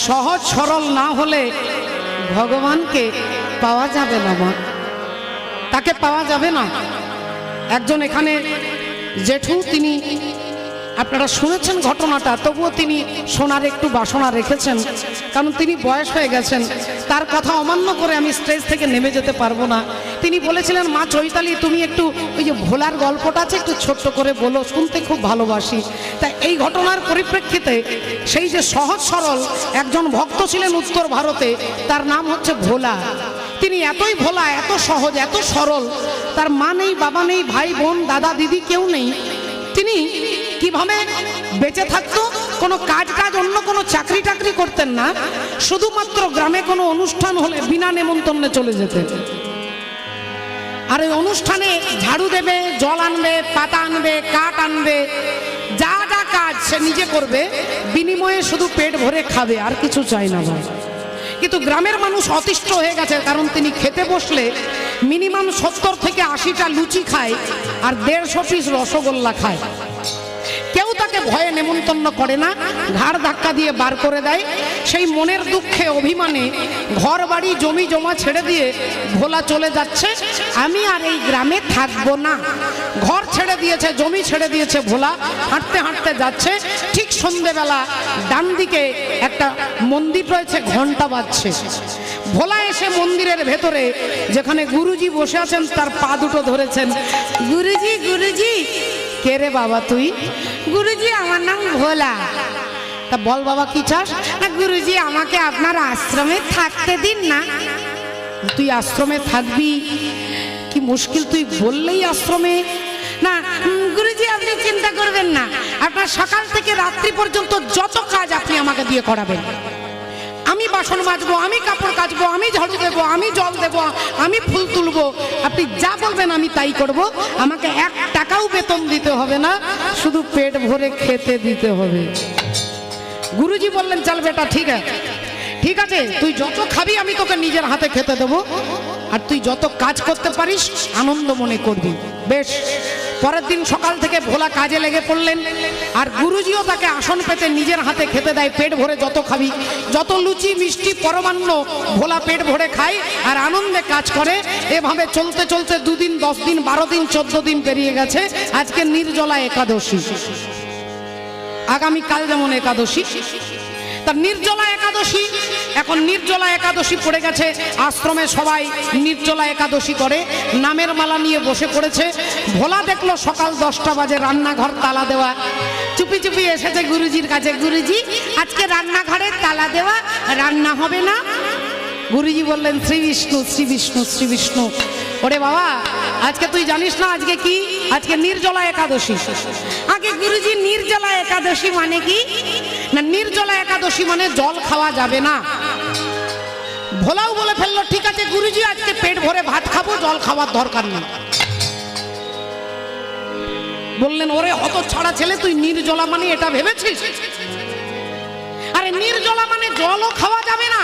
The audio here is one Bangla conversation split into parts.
সহজ সরল না হলে ভগবানকে পাওয়া যাবে না, মা তাকে পাওয়া যাবে না। একজন এখানে জেঠু, তিনি আপনারা শুনেছেন ঘটনাটা, তবুও তিনি শোনার একটু বাসনা রেখেছেন, কারণ তিনি বয়স হয়ে গেছেন। তার কথা অমান্য করে আমি স্টেজ থেকে নেমে যেতে পারবো না। তিনি বলেছিলেন, মা চৈতালি তুমি একটু ওই যে ভোলার গল্পটা আছে একটু ছোট্ট করে বলো, শুনতে খুব ভালোবাসি। তাই এই ঘটনার পরিপ্রেক্ষিতে সেই যে সহজ সরল একজন ভক্ত ছিলেন উত্তর ভারতে, তার নাম হচ্ছে ভোলা। তিনি এতই ভোলা, এত সহজ, এত সরল, তার মা নেই, বাবা নেই, ভাই বোন, দাদা দিদি কেউ নেই। তিনি কিভাবে বেঁচে থাকতো? কোনো কাজ অন্য কোনো চাকরি টাকরি করতেন না, শুধুমাত্র গ্রামে কোনো অনুষ্ঠান হলে বিনা নেমন্তন্নে চলে যেতেন। আর ওই অনুষ্ঠানে ঝাড়ু দেবে, জল আনবে, পাতা আনবে, কাঠ আনবে, যা যা কাজ সে নিজে করবে, বিনিময়ে শুধু পেট ভরে খাবে, আর কিছু চাই না ভাই। কিন্তু গ্রামের মানুষ অতিষ্ঠ হয়ে গেছে, কারণ তিনি খেতে বসলে মিনিমাম 70 থেকে 80টা লুচি খায় আর 150 পিস রসগোল্লা খায়। কেউ তাকে ভয়ে নেমন্তন্ন করে না, ঘাড় ধাক্কা দিয়ে বার করে দেয়। সেই মনের দুঃখে অভিমানে ঘর বাড়ি জমি জমা ছেড়ে দিয়ে ভোলা চলে যাচ্ছে, আমি আর এই গ্রামে থাকবো না। ঘর ছেড়ে দিয়েছে, জমি ছেড়ে দিয়েছে ভোলা, হাঁটতে হাঁটতে যাচ্ছে। ঠিক সন্ধেবেলা ডান দিকে একটা মন্দির রয়েছে, ঘন্টা বাজছে। ভোলা এসে মন্দিরের ভেতরে যেখানে গুরুজি বসে আছেন তার পা দুটো ধরেছেন। গুরুজি, গুরুজি। কে রে বাবা তুই? গুরুজি আমার নাম ভোলা। তা বল বাবা কি চাস? না গুরুজি আমাকে আপনার আশ্রমে থাকতে দিন না। তুই আশ্রমে থাকবি? কি মুশকিল, তুই বললেই আশ্রমে। না গুরুজি আপনি চিন্তা করবেন না, আপনার সকাল থেকে রাত্রি পর্যন্ত যত কাজ আপনি আমাকে দিয়ে করাবেন। আমি বাসন মাজবো, আমি কাপড় কাচবো, আমি ঝাড়ু দেবো, আমি জল দেবো, আমি ফুল তুলবো, আপনি যা বলবেন আমি তাই করব। আমাকে 1 টাকাও বেতন দিতে হবে না, শুধু পেট ভরে খেতে দিতে হবে। গুরুজি বললেন, চল বেটা ঠিক আছে, ঠিক আছে, তুই যত খাবি আমি তোকে নিজের হাতে খেতে দেবো, আর তুই যত কাজ করতে পারিস আনন্দ মনে করবি। বেশ। পরের দিন সকাল থেকে ভোলা কাজে লেগে পড়লেন, আর গুরুজিও তাকে আসন পেতে নিজের হাতে খেতে দেয়। পেট ভরে যত খাবি, যত লুচি মিষ্টি পরমান্ন ভোলা পেট ভরে খায় আর আনন্দে কাজ করে। এভাবে চলতে চলতে 2 দিন, 10 দিন, 12 দিন, 14 দিন পেরিয়ে গেছে। আজকে নির্জলা একাদশী, আগামীকাল যেমন একাদশী, তার নির্জলা একাদশী। এখন নির্জলা একাদশী পড়ে গেছে, আশ্রমে সবাই নির্জলা একাদশী করে, নামের মালা নিয়ে বসে পড়েছে। ভোলা দেখলো সকাল 10টা বাজে, রান্নাঘর তালা দেওয়া। চুপি চুপি এসেছে গুরুজির কাছে, গুরুজি আজকে রান্নাঘরে তালা দেওয়া, রান্না হবে না? গুরুজি বললেন, শ্রী বিষ্ণু, শ্রী বিষ্ণু, শ্রী বিষ্ণু। ওরে বাবা, আজকে তুই জানিস না আজকে কি? আজকে নির্জলা একাদশী। আগে গুরুজি নির্জলা একাদশী মানে কি? না নির্জলা একাদশী মানে জল খাওয়া যাবে না। ভোলাও বলে ফেললো, ঠিক আছে গুরুজি আজকে পেট ভরে ভাত খাবো, জল খাওয়ার দরকার নেই। বললেন, ওরে হতচ্ছাড়া ছেলে, তুই নির্জলা মানে এটা ভেবেছিস? আরে নির্জলা মানে জলও খাওয়া যাবে না।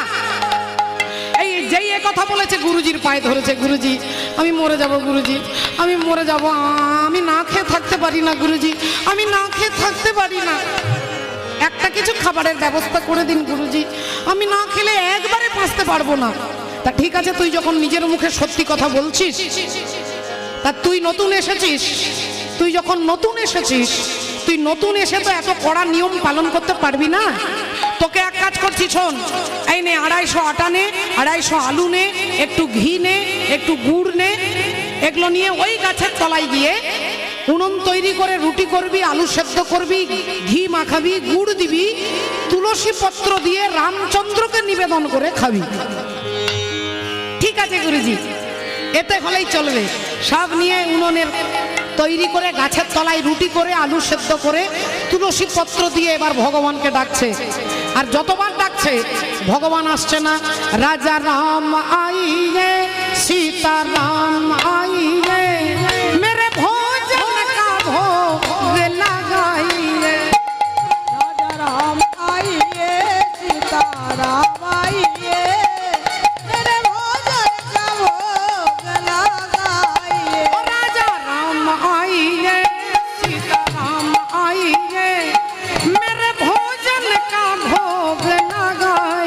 এই যেই এ কথা বলেছে গুরুজির পায়ে ধরেছে, গুরুজি আমি মরে যাব, গুরুজি আমি মরে যাব, আমি না খেয়ে থাকতে পারি না, গুরুজি আমি না খেয়ে থাকতে পারি না, একটা কিছু খাবারের ব্যবস্থা করে দিন গুরুজি, আমি না খেলে একবারে বাঁচতে পারবো না। তা ঠিক আছে, তুই যখন নিজের মুখে সত্যি কথা বলছিস, তা তুই নতুন এসেছিস, তুই যখন নতুন এসেছিস, তুই নতুন এসে তো এত কড়া নিয়ম পালন করতে পারবি না। তোকে এক কাজ করছি, শোন, এই নে 250 আটা নে, 250 আলু নে, একটু ঘি নে, একটু গুড় নে, এগুলো নিয়ে ওই গাছের তলায় গিয়ে উনুন তৈরি করে রুটি করবি, আলু সেদ্ধ করবি, ঘি মাখাবি, গুড় দিবি, তুলসী পত্র দিয়ে রামচন্দ্রকে নিবেদন করে খাবি। ঠিক আছে গুরুজি, এতে হলেই চলবে। সব নিয়ে উনুনের তৈরি করে গাছের তলায় রুটি করে আলু সেদ্ধ করে তুলসী পত্র দিয়ে এবার ভগবানকে ডাকছে। আর যতবার ডাকছে ভগবান আসছে না। রাজা রাম আইয়ে, সীতা রাম আইয়ে, মেরে ভোজন কা ভোগ লাগাইয়ে। রাজা রাম আইয়ে, সীতা রাম আইয়ে, মেরে ভোজন কা ভোগ লাগাইয়ে। রাজা রাম আইয়ে, সীতা রাম আইয়ে, মেরে ভোজন কা ভোগ লাগাইয়ে।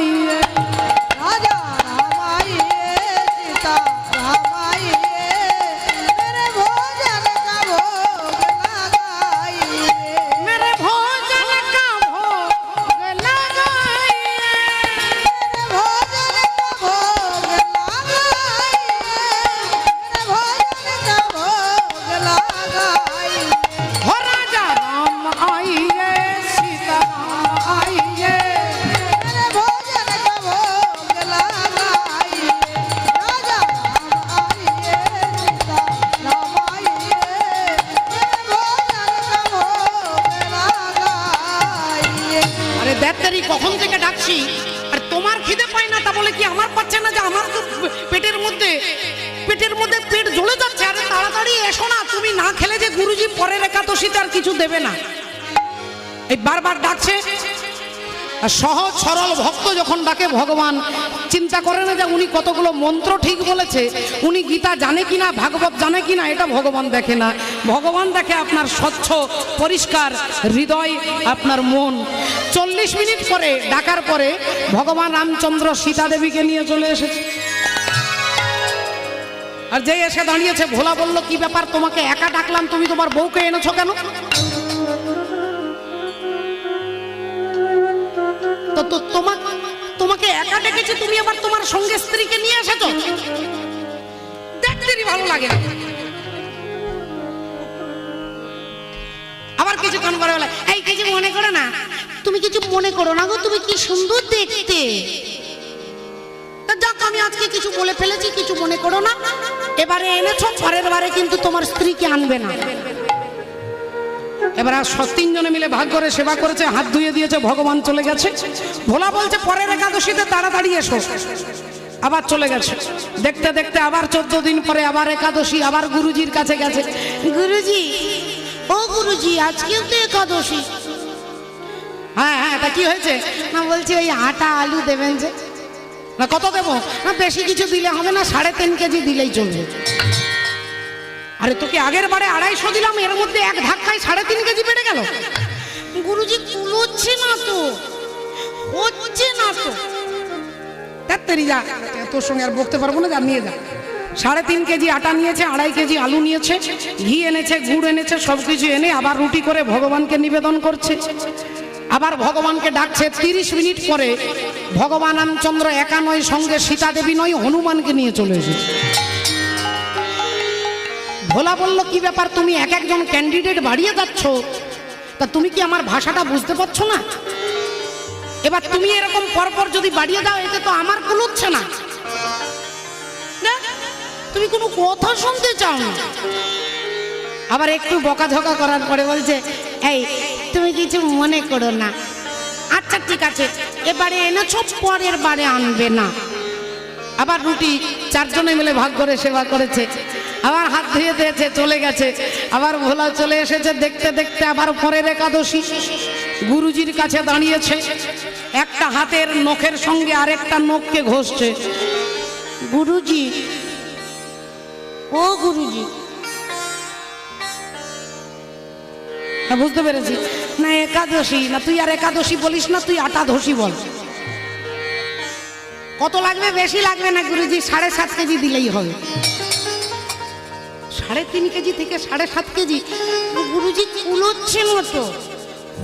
তখন থেকে ডাকছি, আর তোমার খিদে পায় না তা বলে কি আমার পাচ্ছে না? যে আমার তো পেটের মধ্যে পেট জ্বলে যাচ্ছে। আরে তাড়াতাড়ি এসো না, তুমি না খেলে যে গুরুজি পরের একাদশীতে আর কিছু দেবে না। এই বারবার ডাকছে। আর সহজ সরল ভক্ত যখন ডাকে, ভগবান চিন্তা করে না যে উনি কতগুলো মন্ত্র ঠিক বলেছে, উনি গীতা জানে কিনা, ভাগবত জানে কিনা, এটা ভগবান দেখে না। ভগবান দেখে আপনার স্বচ্ছ পরিষ্কার হৃদয়, আপনার মন। 40 মিনিট পরে ডাকার পরে ভগবান রামচন্দ্র সীতা দেবীকে নিয়ে চলে এসেছে। আর যে এসে দাঁড়িয়েছে, ভোলা বলল, কি ব্যাপার, তোমাকে একা ডাকলাম, তুমি তোমার বউকে এনেছো কেন? তো তোমাকে একা ডেকেছি, তুমি আবার তোমার সঙ্গে স্ত্রীকে নিয়ে এসেছো, দেখতেই ভালো লাগে না। আবার কিছুক্ষণ পরে বলে, এই কিছু মনে করো না, তুমি কিছু মনে করো না গো, তুমি কি সুন্দর দেখতে। যাক, আমি আজকে কিছু বলে ফেলেছি, কিছু মনে করো না। এবারে এনেছো, পরের বারে কিন্তু তোমার স্ত্রীকে আনবে না। এবার আর 3 জনে মিলে ভাগ করে সেবা করেছে, হাত ধুয়ে দিয়েছে, ভগবান চলে গেছে। ভোলা বলছে, পরের একাদশীতে তাড়াতাড়ি এসো। আবার চলে গেছে। দেখতে দেখতে আবার 14 দিন পরে আবার একাদশী, আবার গুরুজির কাছে গেছে। গুরুজি, ও গুরুজি, আজকেও তো একাদশী। হ্যাঁ হ্যাঁ, তা কি হয়েছে? না, বলছি ওই আটা আলু দেবেন যে। না, কত দেবো? না, বেশি কিছু দিলে হবে না, 3.5 কেজি দিলেই চলবে। আরে তোকে আগের বারে 250 দিলাম, এর মধ্যে এক ধাক্কায় 3.5 কেজি বেড়ে গেল। গুরুজি, কুলোচ্ছে না তো, হচ্ছে না তো। তাড়াতাড়ি যা, তোর সঙ্গে আর বকতে পারবো না, যা নিয়ে যা। 3.5 কেজি আটা নিয়েছে, 2.5 কেজি আলু নিয়েছে, ঘি এনেছে, গুড় এনেছে, সবকিছু এনে আবার রুটি করে ভগবানকে নিবেদন করছে। আবার ভগবানকে ডাকছে। 30 মিনিট পরে ভগবান রামচন্দ্র একা নয়, সঙ্গে সীতা দেবী নয়, হনুমানকে নিয়ে চলে এসেছে। ভোলা বলল, কি ব্যাপার, তুমি এক একজন ক্যান্ডিডেট বাড়িয়ে যাচ্ছ, তা তুমি কি আমার ভাষাটা বুঝতে পারছো না? এবার তুমি এরকম পরপর যদি বাড়িয়ে দাও, এতে তো আমার কুলোচ্ছে না। তুমি কোনো কথা শুনতে চাও না। আবার একটু বকাঝকা করার পরে বলছে, এই তুমি কিছু মনে করো না, আচ্ছা ঠিক আছে, এবারে এনেছো, পরের বারে আনবে না। আবার রুটি 4 জনে মিলে ভাগ করে সেবা করেছে, আবার হাত ধুয়ে দিয়েছে, চলে গেছে। আবার ভোলা চলে এসেছে। দেখতে দেখতে আবার পরের একাদশী, গুরুজির কাছে দাঁড়িয়েছে, একটা হাতের নখের সঙ্গে আরেকটা নখকে ঘষছে। গুরুজি, ও গুরুজি। হ্যাঁ, বুঝতে পেরেছি। না, একাদশী না, তুই আর একাদশী বলিস না, তুই আটাদশী বল। কত লাগবে? বেশি লাগবে না গুরুজি, 7.5 কেজি দিলেই হবে। 3.5 কেজি থেকে 7.5 কেজি? গুরুজি, কুলোচ্ছে না তো,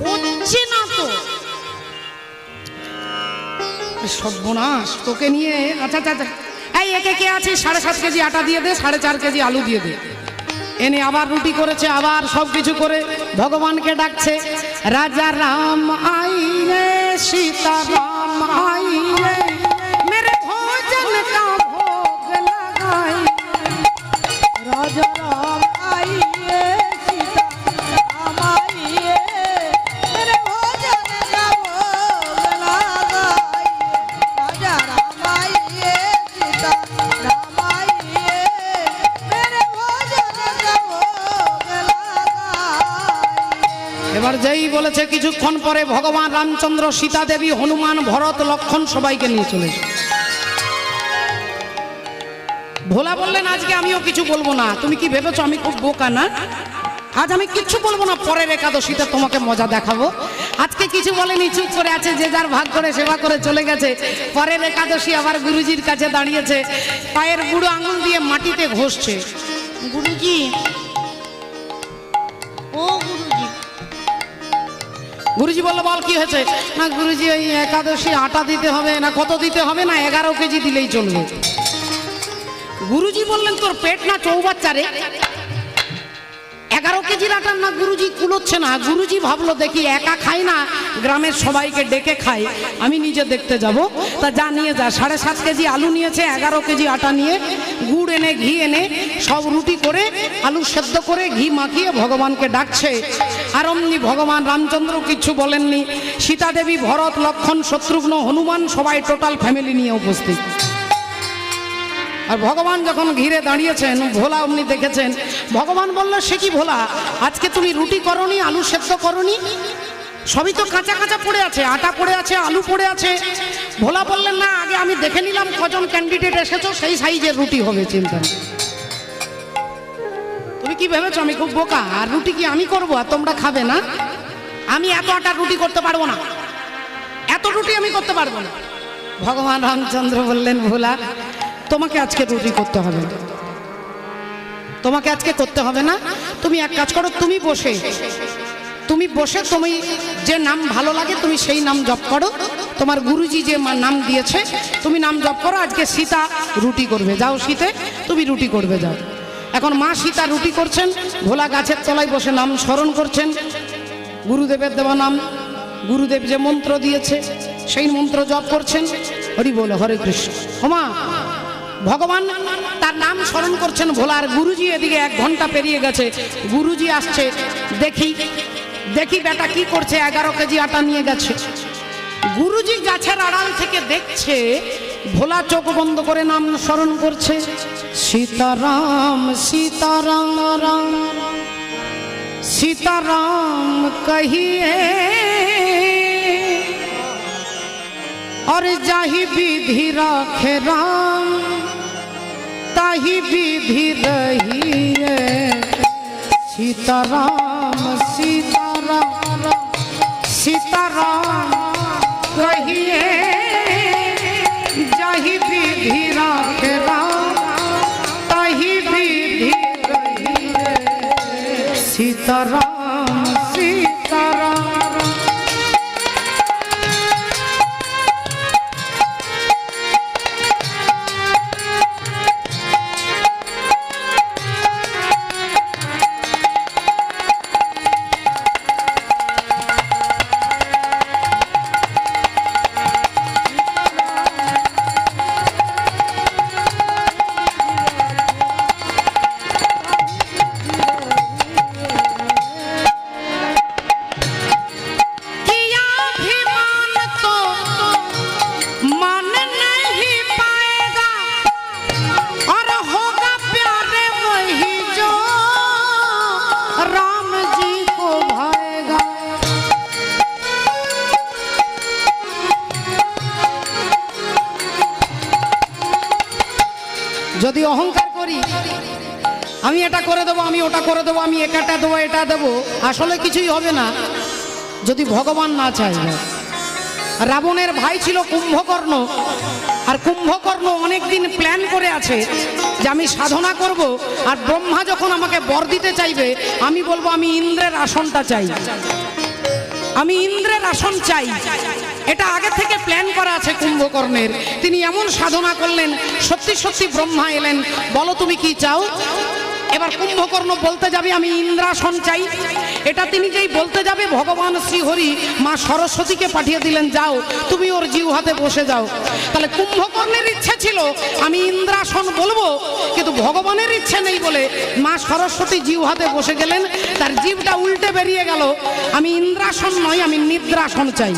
হচ্ছে না তো। সর্বনাশ, তোকে নিয়ে। আচ্ছা আচ্ছা, এই একে কে আছে, 7.5 কেজি আটা দিয়ে দে, 4.5 কেজি আলু দিয়ে দে। এনে আবার রুটি করেছে, আবার সবকিছু করে ভগবানকে ডাকছে। রাজা রাম আইরে, সীতা রাম আইরে, মেরে ভোজন কা ভোগ লাগাই। রাজা রাম আইয়ে, সীতা রাম আইয়ে, মেরে ভোজন কা ভোগ লাগাই। রাজা রাম আইয়ে, সীতা রাম আইয়ে, মেরে ভোজন কা ভোগ লাগাই। এবার যেই বলেছে, কিছুক্ষণ পরে ভগবান রামচন্দ্র, সীতা দেবী, হনুমান, ভরত, লক্ষণ সবাইকে নিয়ে চলে এসেছে। ভোলা বললেন, আজকে আমিও কিছু বলবো না। তুমি কি ভেবেছো আমি খুব বোকা না? আজ আমি কিচ্ছু বলবো না, পরের একাদশীতে তোমাকে মজা দেখাবো। আজকে কিছু বলেনি, চুপ করে আছে, যে যার ভাগ করে সেবা করে চলে গেছে। পরের একাদশী আবার গুরুজির কাছে দাঁড়িয়েছে, পায়ের বুড়ো আঙুল দিয়ে মাটিতে ঘষছে। গুরুজি, ও গুরুজি। গুরুজি বললো, বল কি হয়েছে? না গুরুজি, ওই একাদশী আটা দিতে হবে। না, কত দিতে হবে? না, 11 কেজি দিলেই চলবে। গুরুজি বললেন, তোর পেট না চৌবাচ্চা রে, 11 কেজির আটার না গুরুজি কুলোচ্ছে না। গুরুজি ভাবলো দেখি একা খাই না, গ্রামের সবাইকে ডেকে খাই, আমি নিজে দেখতে যাব। তা যা নিয়ে যা, 7.5 কেজি আলু নিয়েছে, 11 কেজি আটা নিয়ে গুড় এনে ঘি এনে সব রুটি করে আলু সেদ্ধ করে ঘি মাখিয়ে ভগবানকে ডাকছে। আর অমনি ভগবান রামচন্দ্র কিচ্ছু বলেননি, সীতা দেবী, ভরত, লক্ষ্মণ, শত্রুঘ্ন, হনুমান সবাই টোটাল ফ্যামিলি নিয়ে উপস্থিত। আর ভগবান যখন ঘিরে দাঁড়িয়েছেন, ভোলা অমনি দেখেছেন। ভগবান বলল, সে কি ভোলা, আজকে তুমি রুটি করনি, আলু সেদ্ধ করনি, সবই তো কাঁচা কাঁচা পড়ে আছে, আটা পড়ে আছে, আলু পড়ে আছে। ভোলা বললেন, না, আগে আমি দেখে নিলাম কজন ক্যান্ডিডেট এসেছো, সেই সাইজের রুটি হবে, চিন্তা নেই। তুমি কি ভেবেছো আমি খুব বোকা, আর রুটি কি আমি করবো আর তোমরা খাবে না? আমি এত আটা রুটি করতে পারবো না, এত রুটি আমি করতে পারবো না। ভগবান রামচন্দ্র বললেন, ভোলা, তোমাকে আজকে রুটি করতে হবে না, তোমাকে আজকে করতে হবে না। তুমি এক কাজ করো, তুমি বসে তুমি যে নাম ভালো লাগে তুমি সেই নাম জপ করো। তোমার গুরুজি যে নাম দিয়েছে তুমি নাম জপ করো। আজকে সীতা রুটি করবে, যাও শীতে তুমি রুটি করবে, যাও। এখন মা সীতা রুটি করছেন, ভোলা গাছের তলায় বসে নাম স্মরণ করছেন, গুরুদেবের দেওয়া নাম, গুরুদেব যে মন্ত্র দিয়েছে সেই মন্ত্র জপ করছেন। হরি বল, হরে কৃষ্ণ। ওমা, ভগবান তার নাম স্মরণ করছেন ভোলার। গুরুজি এদিকে 1 ঘন্টা পেরিয়ে গেছে, গুরুজি আসছে, দেখি বেটা কি করছে, 11 কেজি আটা নিয়ে গেছে। গুরুজি গাছের আড়াল থেকে দেখছে ভোলা চোখ বন্ধ করে নাম স্মরণ করছে, সীতারাম সীতারাম রাম सीताराम कहिए और जाहि विधि राखे राम ताहि विधि रहिए। सीताराम सीताराम सीताराम कहिए जाहि विधि राखे राम ताहि विधि रहिए। सीताराम सीताराम। যদি অহংকার করি আমি এটা করে দেবো, আমি ওটা করে দেবো, আমি একাটা দেবো, এটা দেবো, আসলে কিছুই হবে না যদি ভগবান না চাইবে। রাবণের ভাই ছিল কুম্ভকর্ণ, আর কুম্ভকর্ণ অনেকদিন প্ল্যান করে আছে যে আমি সাধনা করব, আর ব্রহ্মা যখন আমাকে বর দিতে চাইবে আমি বলবো আমি ইন্দ্রের আসনটা চাই, আমি ইন্দ্রের আসন চাই। এটা আগে থেকে প্ল্যান করা আছে কুম্ভকর্ণের। তিনি এমন সাধনা করলেন, সত্যি সত্যি ব্রহ্মা এলেন, বলো তুমি কি চাও। এবার কুম্ভকর্ণ বলতে যাবে আমি ইন্দ্রাসন চাই। এটা তিনি যেই বলতে যাবে ভগবান শ্রীহরি মা সরস্বতীকে পাঠিয়ে দিলেন, যাও তুমি ওর জিউ হাতে বসে যাও। তাহলে কুম্ভকর্ণের ইচ্ছে ছিল আমি ইন্দ্রাসন বলবো, কিন্তু ভগবানের ইচ্ছে নেই বলে মা সরস্বতী জিউ হাতে বসে গেলেন। তার জিভটা উল্টে বেরিয়ে গেল, আমি ইন্দ্রাসন নয়, আমি নিদ্রাসন চাই।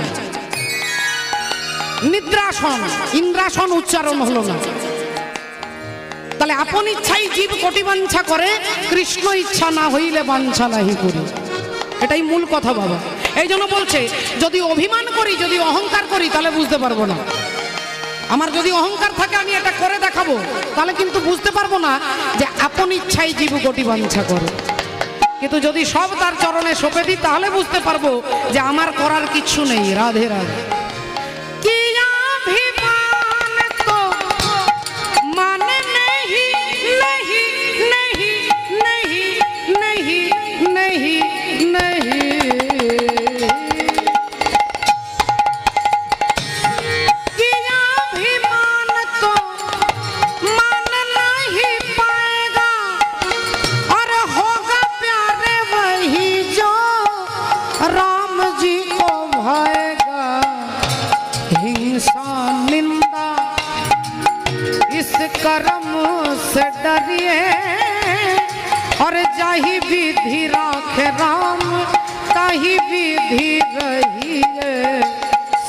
নিদ্রাসন, ইন্দ্রাসন উচ্চারণ হলো না। তাহলে আপন ইচ্ছাই জীব কোটি বাঞ্ছা করে, কৃষ্ণ ইচ্ছা না হইলে বাঞ্ছা নাহি করি। এটাই মূল কথা বাবা। এই জন্য বলছে যদি অভিমান করি, যদি অহংকার করি তাহলে বুঝতে পারবো না। আমার যদি অহংকার থাকে আমি এটা করে দেখাবো, তাহলে কিন্তু বুঝতে পারবো না যে আপন ইচ্ছাই জীব কোটি বাঞ্ছা করে। কিন্তু যদি সব তার চরণে সঁপে দিই তাহলে বুঝতে পারবো যে আমার করার কিচ্ছু নেই। রাধে রাধে। कर्म से डरिए और जाहि विधि राखे राम ताहि विधि रहिए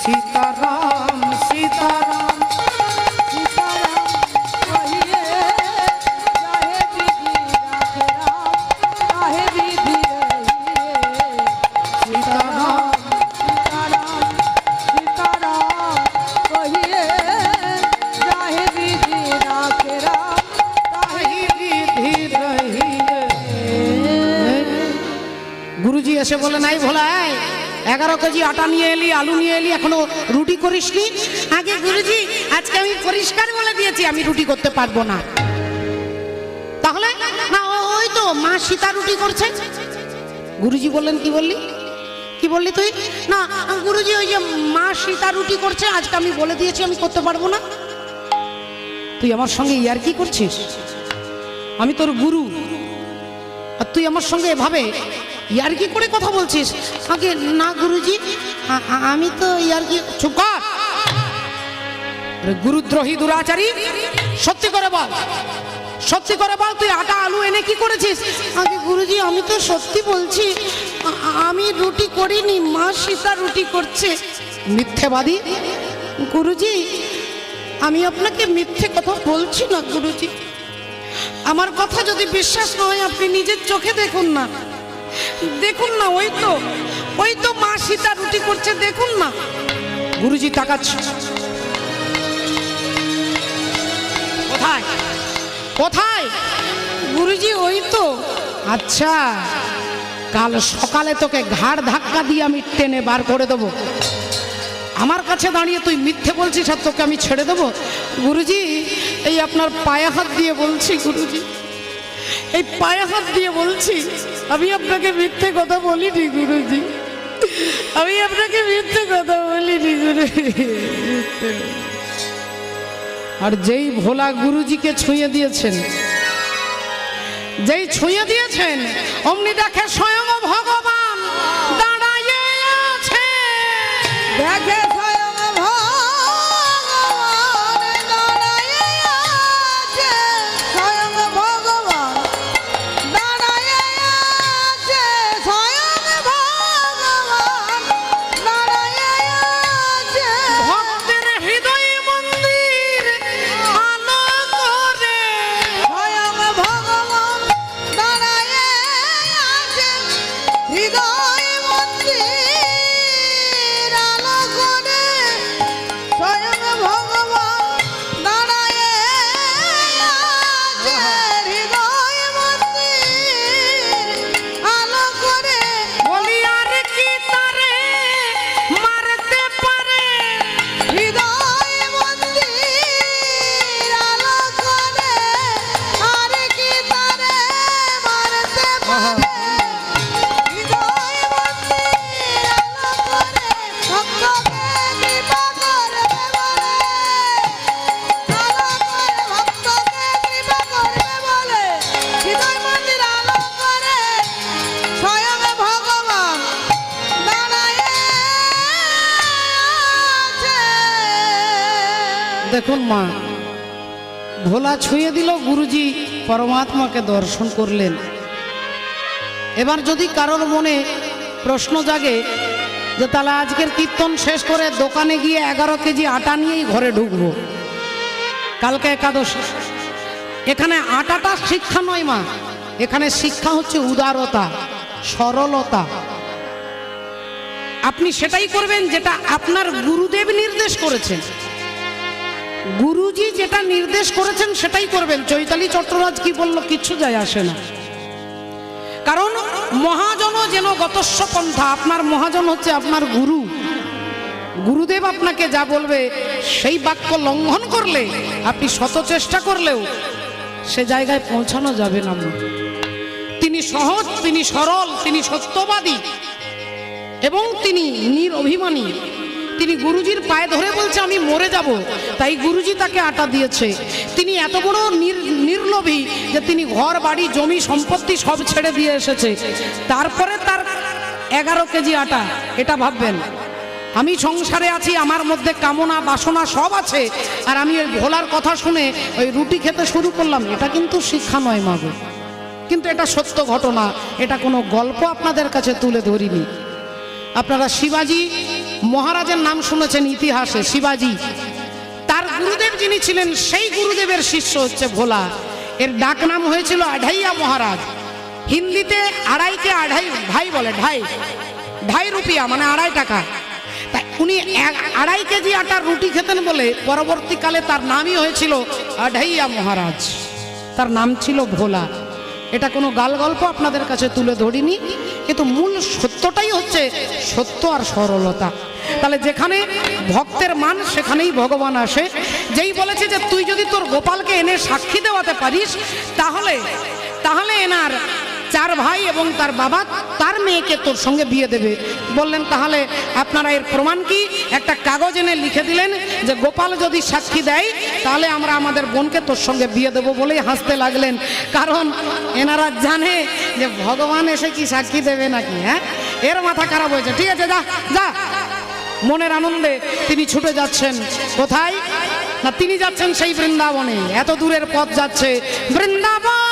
सीताराम सीताराम सीताराम कहिए चाहे विधि राखे राम चाहे विधि रहिए सीताराम सीताराम सीताराम कहिए चाहे विधि राखे राम ताहि विधि रहिए। गुरुजी এসে বলে নাই ভোলাই 11 কেজি আটা নিয়ে এলি আলু নিয়ে এলি এখনো রুটি করিসনি। আগে গুরুজি আজকে আমি পরিষ্কার বলে দিয়েছি আমি রুটি করতে পারবো না। তাহলে না ওই তো মা সীতা রুটি করছে। গুরুজি বললেন কি বললি কি বললি তুই? না গুরুজি ওই যে মা সীতা রুটি করছে আজকে আমি বলে দিয়েছি আমি করতে পারবো না। তুই আমার সঙ্গে ইয়ার্কি করছিস? আমি তোর গুরু আর তুই আমার সঙ্গে এভাবে ইয়ার্কি করে কথা বলছিস? আগে না গুরুজি আমি তো ইয়ার্কি। চুপ কর গুরুদ্রোহী দুরাচারী, সত্যি করে বল সত্যি করে বল তুই আটা আলু এনে কি করেছিস? আগে গুরুজি আমি তো সত্যি বলছি আমি রুটি করিনি মা সীতা রুটি করছে। মিথ্যেবাদী। গুরুজি আমি আপনাকে মিথ্যে কথা বলছি না গুরুজি, আমার কথা যদি বিশ্বাস না হয় আপনি নিজের চোখে দেখুন না দেখুন না ওই তো মা সীতা রুটি করছে দেখুন না। গুরুজি তাকাচ্ছে কোথায় কোথায়? গুরুজি ওই তো। আচ্ছা কাল সকালে তোকে ঘাড় ধাক্কা দিয়ে আমি টেনে বার করে দেবো। আমার কাছে দাঁড়িয়ে তুই মিথ্যে বলছিস আর তোকে আমি ছেড়ে দেবো? গুরুজি এই আপনার পায়ে হাত দিয়ে বলছি গুরুজি, এই পায়ে হাত দিয়ে বলছি আমি আপনাকে মিথ্যে কথা বলিনি গুরুজি, আমি আপনাকে মিথ্যে কথা বলিনি গুরুজি। আর যেই ভোলা গুরুজিকে ছুঁয়ে দিয়েছেন যেই ছুঁয়ে দিয়েছেন অমনি দেখে স্বয়ং ভগবান দাঁড়াইয়ে আছে। দেখে স্বয়ং ভগবান দাঁড়ায়ে আছে, স্বয়ং ভগবান দাঁড়ায়ে আছে, স্বয়ং ভগবান দাঁড়ায়ে আছে। ভক্তের হৃদয় মন্দির আলো করে স্বয়ং ভগবান দাঁড়ায়ে আছে, হৃদয় মন্দির আলো করে। স্বয়ং ভগবান দাঁড়ায়ে আছে, হৃদয় মন্দির আলো করে। বলি আর কি তারে মারতে পারে? হৃদয় মন্দির আলো করে, আর কি তারে মারতে পারে? হৃদয় মন্দির আলো করে, ভক্তকে কৃপা করবে বলে। আলো করে ভক্তকে কৃপা করবে বলে, হৃদয় মন্দির আলো করে। স্বয়ং ভগবান দাঁড়ায়ে আছে। দেখুন মা ভোলা ছুঁয়ে দিল, গুরুজি পরমাত্মাকে দর্শন করলেন। এবার যদি কারোর মনে প্রশ্ন জাগে যে তাহলে আজকের কীর্তন শেষ করে দোকানে গিয়ে 11 কেজি আটা নিয়েই ঘরে ঢুকবো, কালকে একাদশী। এখানে আটাটা শিক্ষা নয় মা, এখানে শিক্ষা হচ্ছে উদারতা সরলতা। আপনি সেটাই করবেন যেটা আপনার গুরুদেব নির্দেশ করেছেন। গুরুজি যেটা নির্দেশ করেছেন সেটাই করবেন। চৈতালি চট্টরাজ কি বলল কিচ্ছু যায় আসে না, কারণ মহাজন যেন গতস্ব পন্থা। আপনার মহাজন হচ্ছে আপনার গুরু। গুরুদেব আপনাকে যা বলবে সেই বাক্য লঙ্ঘন করলে আপনি শত চেষ্টা করলেও সে জায়গায় পৌঁছানো যাবে না। তিনি সহজ, তিনি সরল, তিনি সত্যবাদী এবং তিনি নিরভিমানী। তিনি গুরুজির পায়ে ধরে বলছে আমি মরে যাব, তাই গুরুজি তাকে আটা দিয়েছে। তিনি এত বড় নির্লোভী যে তিনি ঘর বাড়ি জমি সম্পত্তি সব ছেড়ে দিয়ে এসেছে, তারপরে তার 11 কেজি আটা। এটা ভাববেন আমি সংসারে আছি, আমার মধ্যে কামনা বাসনা সব আছে, আর আমি ওই ভোলার কথা শুনে ওই রুটি খেতে শুরু করলাম, এটা কিন্তু শিক্ষা নয় মাগো। কিন্তু এটা সত্য ঘটনা, এটা কোনো গল্প আপনাদের কাছে তুলে ধরিনি। আপনারা শিবাজি মহারাজের নাম শুনেছেন ইতিহাসে, শিবাজি। তার গুরুদেব যিনি ছিলেন সেই গুরুদেবের শিষ্য হচ্ছে ভোলা। এর ডাক নাম হয়েছিল আড়াইয়া মহারাজ। হিন্দিতে আড়াইকে আড়াই ভাই বলে, ঢাই ঢাই রুপিয়া মানে 2.5 টাকা। তাই উনি 2.5 কেজি আটার রুটি খেতেন বলে পরবর্তীকালে তার নামই হয়েছিল আড়াইয়া মহারাজ। তার নাম ছিল ভোলা। এটা কোনো গাল গল্প আপনাদের কাছে তুলে ধরিনি, কিন্তু মূল সত্যটাই হচ্ছে সত্য আর সরলতা। তাহলে যেখানে ভক্তের মান সেখানেই ভগবান আসে। যেই বলেছে যে তুই যদি তোর গোপালকে এনে সাক্ষী দেওয়াতে পারিস, তাহলে এনার 4 ভাই এবং তার বাবা তার মেয়েকে তোর সঙ্গে বিয়ে দেবে। বললেন তাহলে আপনারা এর প্রমাণ কি? একটা কাগজ এনে লিখে দিলেন যে গোপাল যদি সাক্ষী দেয় তাহলে আমরা আমাদের বোনকে তোর সঙ্গে বিয়ে দেবো বলেই হাসতে লাগলেন। কারণ এনারা জানে যে ভগবান এসে কি সাক্ষী দেবে নাকি, হ্যাঁ, এর মাথা খারাপ হয়েছে। ঠিক আছে, যা যা। মনের আনন্দে তিনি ছুটে যাচ্ছেন কোথায় না, তিনি যাচ্ছেন সেই বৃন্দাবনে। এত দূরের পথ যাচ্ছে বৃন্দাবন।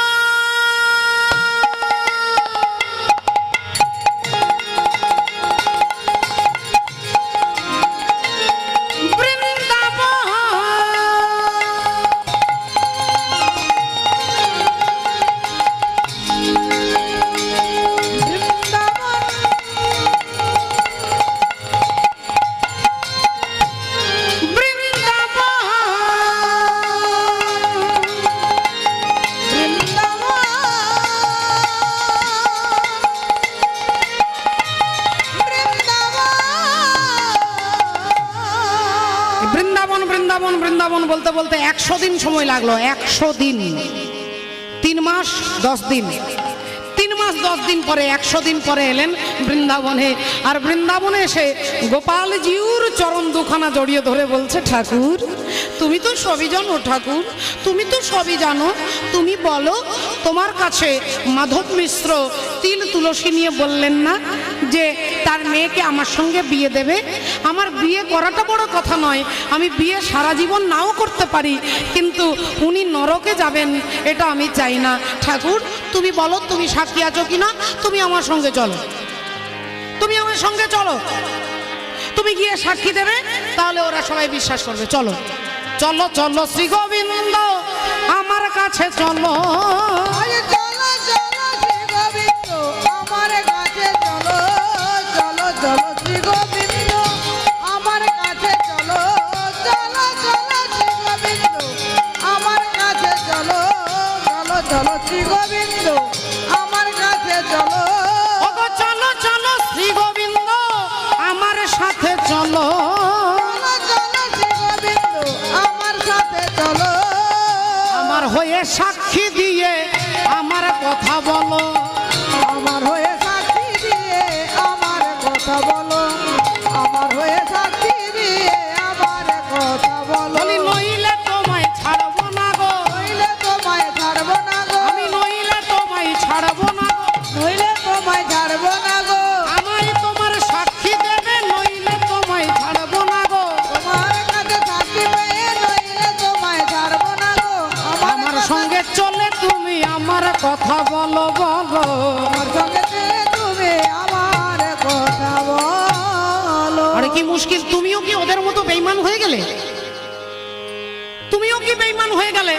বৃন্দাবন বৃন্দাবন বলতে বলতে 100 দিন সময় লাগলো। 100 দিন, 3 মাস 10 দিন। 3 মাস 10 দিন পরে 100 দিন পরে এলেন বৃন্দাবনে। আর বৃন্দাবনে এসে গোপালজিউর চরণ দুখানা জড়িয়ে ধরে বলছে, ঠাকুর তুমি তো সবই জানো, ঠাকুর তুমি তো সবই জানো, তুমি বলো তোমার কাছে মাধব মিশ্র তিল তুলসী নিয়ে বললেন না যে তার মেয়েকে আমার সঙ্গে বিয়ে দেবে? আমার বিয়ে করাটা বড় কথা নয়, আমি বিয়ে সারা জীবন নাও করতে পারি, কিন্তু উনি নরকে যাবেন এটা আমি চাই না। ঠাকুর তুমি বলো তুমি সাক্ষী আছো কিনা, তুমি আমার সঙ্গে চলো, তুমি আমার সঙ্গে চলো, তুমি গিয়ে সাক্ষী দেবে, তাহলে ওরা সবাই বিশ্বাস করবে। চলো চলো চলো শ্রী গোবিন্দ আমার কাছে চলো, চলো চলো শ্রী গোবিন্দ আমার কাছে চলো, চলো চলো শ্রী গোবিন্দ আমার কাছে চলো, চলো চলো শ্রী গোবিন্দ আমার কাছে চলো, চলো চলো শ্রী গোবিন্দ আমার কাছে চলো, ওগো চলো চলো শ্রী গোবিন্দ আমার সাথে চলো, চলো চলো শ্রী গোবিন্দ আমার সাথে চলো, আমার হয়ে সাক্ষী দিয়ে আমার কথা বলো, আমার হয়ে সাক্ষী দিয়ে আমার কথা বলো, আমার হয়ে সাক্ষী দিয়ে আমার কথা বলো, বলি নইলে তোমায় ছাড়বো না গো, নইলে তোমায় ছাড়বো না গো, আমি নইলে তোমায় ছাড়বো না গো, নইলে তোমায় ছাড়বো না গো, আমায় তোমার সাক্ষী দেবে নইলে তোমায় ছাড়বো না গো, তোমার কাছে সাক্ষী পেয়ে নইলে তোমায় ছাড়বো না গো, আমার সঙ্গে চলে তুমি আমার কথা বলো বলো, আমার সঙ্গে তুমি আমার কথা বলো। আরে কি মুশকিল, তুমিও কি ওদের মতো বেঈমান হয়ে গেলে? তুমিও কি বেঈমান হয়ে গেলে?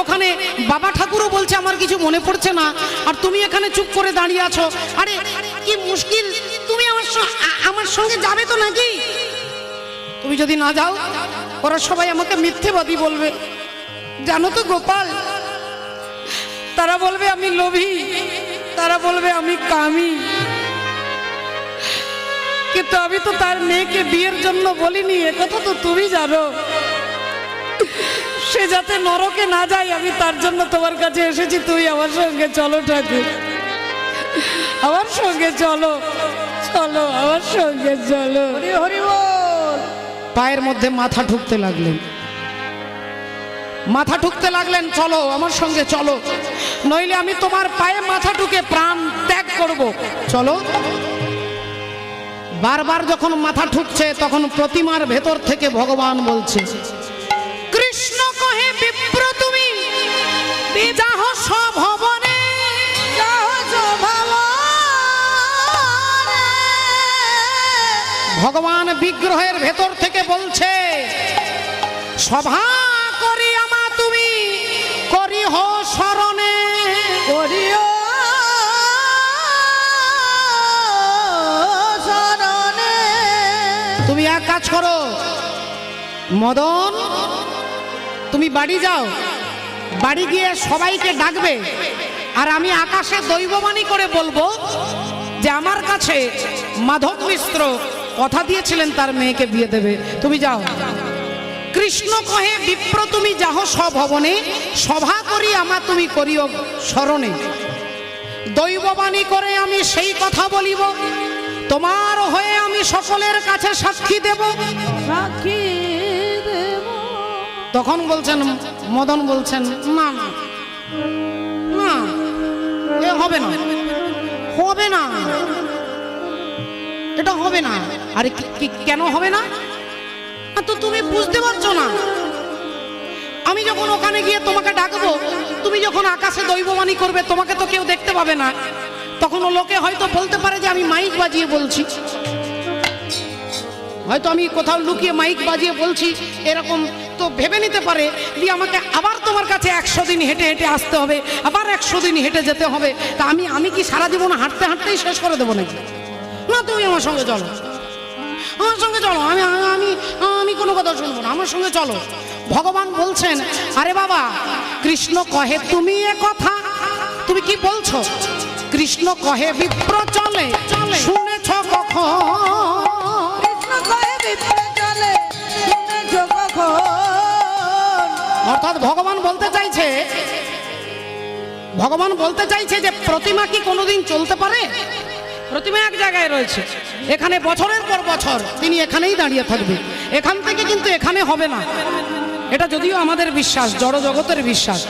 ওখানে বাবা ঠাকুরও বলছে আমার কিছু মনে পড়ছে না, আর তুমি এখানে চুপ করে দাঁড়িয়ে আছো। আরে কি মুশকিল, তুমি আমার সঙ্গে যাবে তো নাকি? তুমি যদি না যাও ওরা সবাই আমাকে মিথ্যেবাদী বলবে, জানো তো গোপাল, তারা বলবে আমি লোভী, তারা বলবে আমি কামি, কিন্তু আমি তো তার মেয়েকে বিয়ের জন্য বলিনি, একথা তো তুমি জানো। সে যাতে নরকে না যায় আমি তার জন্য তোমার কাছে এসেছি, তুমি আমার সঙ্গে চলো ঠাকুর, আমার সঙ্গে চলো, চলো আমার সঙ্গে চলো। হরি হরি বল। পায়ের মধ্যে মাথা ঠুকতে লাগলেন, মাথা ঠুকতে লাগলেন, চলো আমার সঙ্গে চলো, নইলে আমি তোমার পায়ে মাথা ঠুকে প্রাণ ত্যাগ করব, চলো। বারবার যখন মাথা ঠুকছে তখন প্রতিমার ভেতর থেকে ভগবান বলছে, কৃষ্ণ কহে বিপ্র তুমি যাহ সভবনে, যাহ সভবনে। ভগবান বিগ্রহের ভেতর থেকে বলছে, সভা করি আমা তুমি করিহ শরণে, করিও শরণে। তুমি এক কাজ করো মদন, তুমি বাড়ি যাও, বাড়ি গিয়ে সবাইকে ডাকবে, আর আমি আকাশে দৈববাণী করে বলবো যে আমার কাছে মাধব মিশ্র কথা দিয়েছিলেন তার মেয়েকে বিয়ে দেবে, তুমি যাও। কৃষ্ণ কহে বিপ্র তুমি যাহ সভবনে, সভা করি আমা তুমি করিও শরণে। দৈববাণী করে আমি সেই কথা বলিব, তোমার হয়ে আমি সকলের কাছে সাক্ষী দেব। সাক্ষী দেব। তখন বলছেন মদন বলছেন, না না না, এ হবে না, হবে না, এটা হবে না। আরে কেন হবে না? তো তুমি বুঝতে পারছো না, আমি যখন ওখানে গিয়ে তোমাকে ডাকবো, তুমি যখন আকাশে দৈববাণী করবে, তোমাকে তো কেউ দেখতে পাবে না, তখন লোকে হয়তো বলতে পারে যে আমি মাইক বাজিয়ে বলছি, হয়তো আমি কোথাও লুকিয়ে মাইক বাজিয়ে বলছি, এরকম তো ভেবে নিতে পারে। দিয়ে আমাকে আবার তোমার কাছে 100 দিন হেঁটে হেঁটে আসতে হবে, আবার 100 দিন হেঁটে যেতে হবে। তা আমি কি সারা জীবন হাঁটতে হাঁটতেই শেষ করে দেবো নাকি? না, তুমি আমার সঙ্গে চলো, আমার সঙ্গে চলো, আমি আমি আমি কোনো কথা শুনবো না, আমার সঙ্গে চলো। ভগবান বলছেন, আরে বাবা, কৃষ্ণ কহে তুমি এ কথা তুমি কি বলছো? কৃষ্ণ কহে বিপ্র চলে চলে, শুনেছ কখন? কৃষ্ণ কহে বিপ্র চলে, শুনেছ কখন? অর্থাৎ ভগবান বলতে চাইছে যে প্রতিমা কি কোনোদিন চলতে পারে? প্রতিমা এক জায়গায় রয়েছে, এখানে বছরের পর বছর তিনি এখানেই দাঁড়িয়ে থাকবে, এখান থেকে কিন্তু এখানে হবে না। এটা যদিও আমাদের বিশ্বাস, জড় জগতের বিশ্বাস।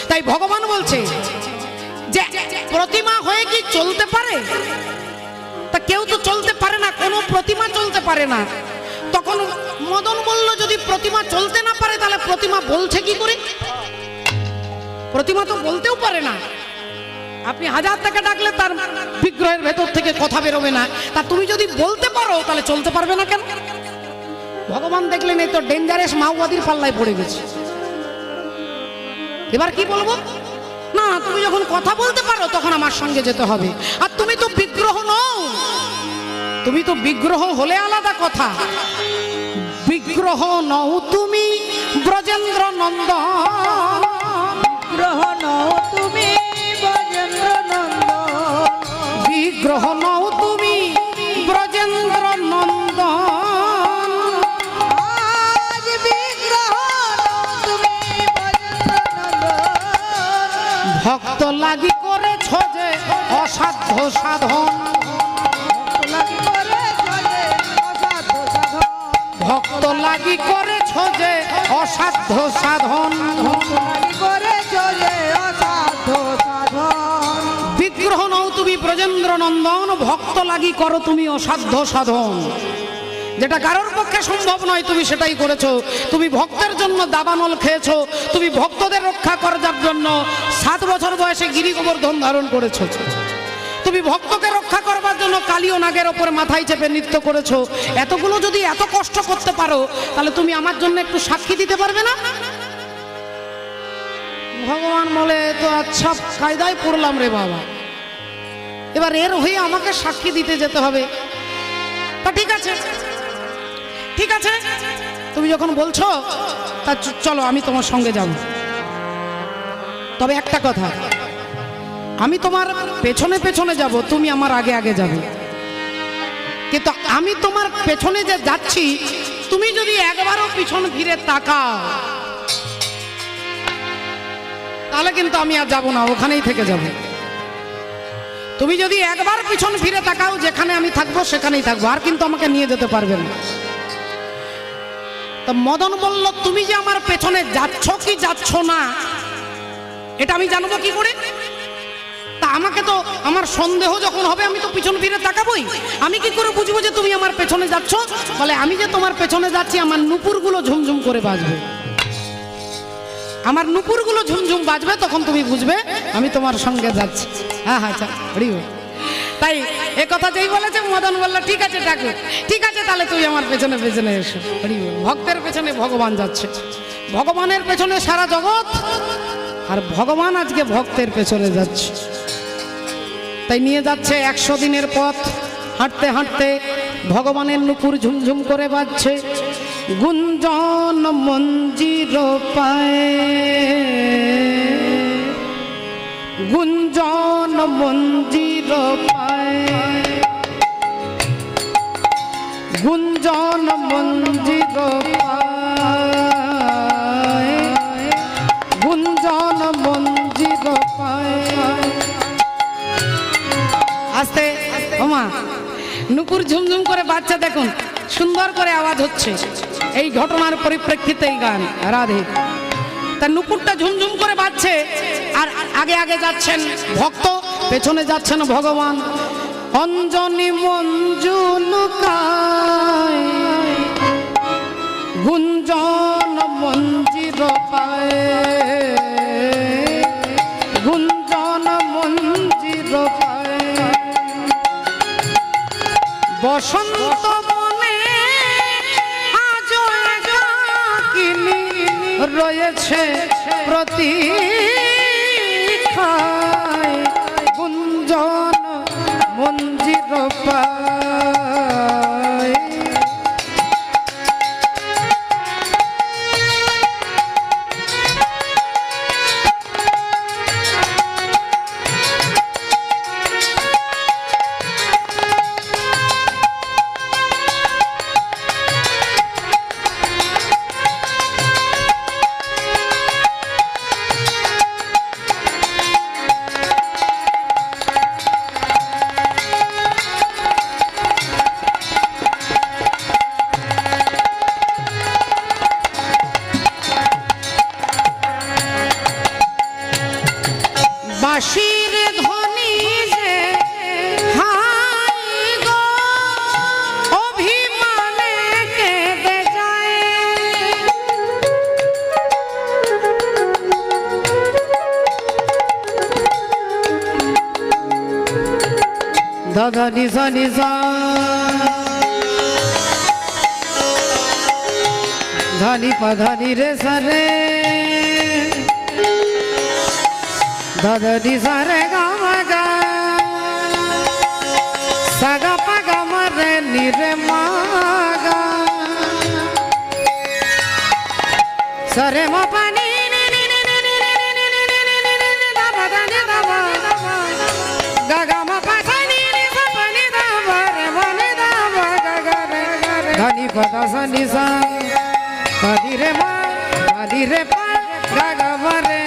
তাই ভগবান বলছে যে প্রতিমা হয়ে কি চলতে পারে? তা কেউ তো চলতে পারে না, কোনো প্রতিমা চলতে পারে না। তখন মদন বলল, যদি প্রতিমা চলতে না পারে তাহলে প্রতিমা বলছে কি করে? প্রতিমা তো বলতেও পারে না। আপনি 1000 টাকা ডাকলে তার বিগ্রহের ভেতর থেকে কথা বেরোবে না, তা তুমি যদি বলতে পারো তাহলে চলতে পারবে না কেন? ভগবান দেখলেন এই তো ডেঞ্জারাস মাওবাদীর পাল্লায় পড়ে গেছে, এবার কি বলবো? না, তুমি যখন কথা বলতে পারো তখন আমার সঙ্গে যেতে হবে। আর তুমি তো বিগ্রহ নও, তুমি তো বিগ্রহ হলে আলাদা কথা, বিগ্রহ নও তুমি ব্রজেন্দ্র নন্দন, বিগ্রহ নও তুমি ব্রজেন্দ্র নন্দন, বিগ্রহ নও তুমি ব্রজেন্দ্র নন্দন। আজ বিগ্রহ নও তুমি ব্রজেন্দ্র নন্দন। ভক্ত লাগি করেছ যে অসাধ্য সাধন, লাগি করে চলে অসাধ্য সাধন, ভক্ত লাগি করেছ যে অসাধ্য সাধন, লাগি করে চলে অসাধ্য সাধন। বিগ্রহ নও তুমি ব্রজেন্দ্র নন্দন, ভক্ত লাগি করো তুমি অসাধ্য সাধন। যেটা কারোর পক্ষে সম্ভব নয় তুমি সেটাই করেছো। তুমি ভক্তের জন্য দাবানল খেয়েছো, তুমি ভক্তদের রক্ষা করার জন্য 7 বছর বয়সে গিরি গোবর্ধন ধারণ করেছো, তুমি ভক্তকে রক্ষা করবার জন্য কালীয় নাগের ওপর মাথায় চেপে নৃত্য করেছো। এতগুলো যদি এত কষ্ট করতে পারো তাহলে তুমি আমার জন্য একটু সাক্ষী দিতে পারবে না? ভগবান বলে, তো আচ্ছা কায়দায় পড়লাম রে বাবা, এবার এর হয়ে আমাকে সাক্ষী দিতে যেতে হবে। তা ঠিক আছে, ঠিক আছে, তুমি যখন বলছো তা চলো আমি তোমার সঙ্গে যাব। তবে একটা কথা, আমি তোমার পেছনে পেছনে যাব, তুমি আমার আগে আগে যাবে। কিন্তু আমি তোমার পেছনে যে যাচ্ছি, তুমি যদি একবারও পিছন ফিরে তাকাও তাহলে কিন্তু আমি আর যাব না, ওখানেই থেকে যাব। তুমি যদি একবার পিছন ফিরে তাকাও, যেখানে আমি থাকবো সেখানেই থাকবো, আর কিন্তু আমাকে নিয়ে যেতে পারবে না। তো মদন বলল, তুমি যে আমার পেছনে যাচ্ছ কি যাচ্ছ না এটা আমি জানবো কি করে? তা আমাকে তো আমার সন্দেহ যখন হবে আমি তো পিছন ফিরে তাকাবই। আমি কি করে বুঝবো যে তুমি আমার পেছনে যাচ্ছ? বলে আমি যে তোমার পেছনে যাচ্ছি আমার নুপুরগুলো ঝুমঝুম করে বাজবে, আমার নুপুরগুলো ঝুমঝুম বাজবে, তখন তুমি বুঝবে আমি তোমার সঙ্গে যাচ্ছি। হ্যাঁ হ্যাঁ আচ্ছা হরি বল। তাই এ কথা যেই বলেছে মদন বলল ঠিক আছে ডাকো, ঠিক আছে তাহলে তুই আমার পেছনে পেছনে এসো। হরি বল। ভক্তের পেছনে ভগবান যাচ্ছে, ভগবানের পেছনে সারা জগৎ, আর ভগবান আজকে ভক্তের পেছনে যাচ্ছে। তাই নিয়ে যাচ্ছে 100 দিনের পথ, হাঁটতে হাঁটতে ভগবানের নুপুর ঝুমঝুম করে বাজছে। গুঞ্জন মঞ্জির পায়ে, গুঞ্জন মঞ্জির পায়ে, গুঞ্জন মঞ্জির পায়ে, গুঞ্জন মঞ্জির পায়ে। আস্তে ওমা নুপুর ঝুমঝুম করে বাচ্চা দেখুন সুন্দর করে আওয়াজ হচ্ছে। এই ঘটনার পরিপ্রেক্ষিতে এই গান রাধে। তা নুপুরটা ঝুমঝুম করে বাজছে, আর আগে আগে যাচ্ছেন ভক্ত, পেছনে যাচ্ছেন ভগবান। অঞ্জনী মঞ্জু লুকায়, গুঞ্জন মঞ্জির পায়ে, গুঞ্জন মঞ্জির পায়ে। বসন্ত বনে আজও একাকিনী রয়েছে প্রতীক্ষায়, গুঞ্জন মঞ্জির পায়ে। বাঁশির ধ্বনি যে হাই গো অভিমানে কেঁদে যায়, দাদা নিসা নিসা ধানি পাধানি রে সারে, দাদা নিসা রে গামা গা সাগা পাগা মারে নিরে মাগা সরে মা পানি গাগা মা পানি পানি দাবা রে মনে দাবা গাগা রে ধানি পাদা সানি সা পানি রে মা পানি রে পা গাগা মারে